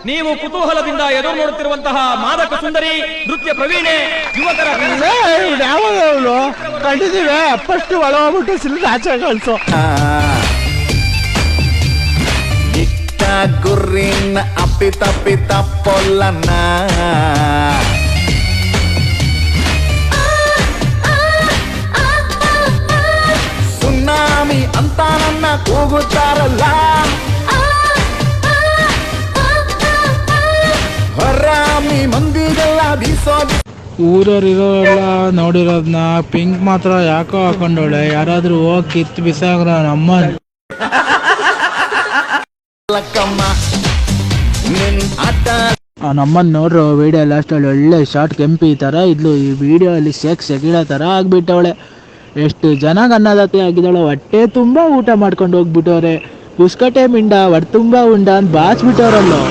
ನೀವು ಕುತೂಹಲದಿಂದ ಎದುರು ನೋಡುತ್ತಿರುವಂತಹ ಮಾದಕ ಸುಂದರಿ, ನೃತ್ಯ ಪ್ರವೀಣೆ, ಯುವಕರ ಯಾವಾಗ ಕಂಡಿದ್ದೀವಿ ಫಸ್ಟ್ ಒಳ ಹೋಗ್ಬಿಟ್ಟು ಸಿಲ್ ಆಚೆ ಕಳ್ಸು. ಇಷ್ಟ ಗುರಿನ ಅಪ್ಪಿ ತಪ್ಪಿ ತಪ್ಪೊಲ್ಲನ್ನ ಸುನಾಮಿ ಅಂತ ನನ್ನ ಕೂಗುತ್ತಾರಲ್ಲ, ಹರಾಮಿ ಮಂದಿಗೆಲ್ಲ ಬೀಸೋದು. ಊರವರಿರೋರೆಲ್ಲ ನೋಡಿರೋದ್ನ ಪಿಂಕ್ ಮಾತ್ರ ಯಾಕೋ ಹಾಕೊಂಡೋಳೆ, ಯಾರಾದ್ರೂ ಹೋಗಿ ಕಿತ್ತು ಬಿಸಾಗ್ರ ನಮ್ಮ ನಮ್ಮನ್ ನೋಡ್ರು ವಿಡಿಯೋ ಲಾಸ್ಟಲ್ಲಿ ಒಳ್ಳೆ ಶಾರ್ಟ್ ಕೆಂಪಿ ತರ ಇದ್ಲು. ಈ ವಿಡಿಯೋ ಅಲ್ಲಿ ಸೆಗಿಡೋ ತರ ಆಗ್ಬಿಟ್ಟವಳೆ. ಎಷ್ಟು ಜನ ಅನ್ನದಾತೆ ಆಗಿದ್ದಾಳೆ. ಹೊಟ್ಟೆ ತುಂಬಾ ಊಟ ಮಾಡ್ಕೊಂಡು ಹೋಗ್ಬಿಟ್ಟವ್ರೆ. ಪುಸ್ಕಟೆ ಮಿಂಡ ಹೊಟ್ಟೆ ತುಂಬಾ ಉಂಡ ಅಂತ ಬಾಚ್ಬಿಟ್ಟವ್ರಲ್ಲೋ.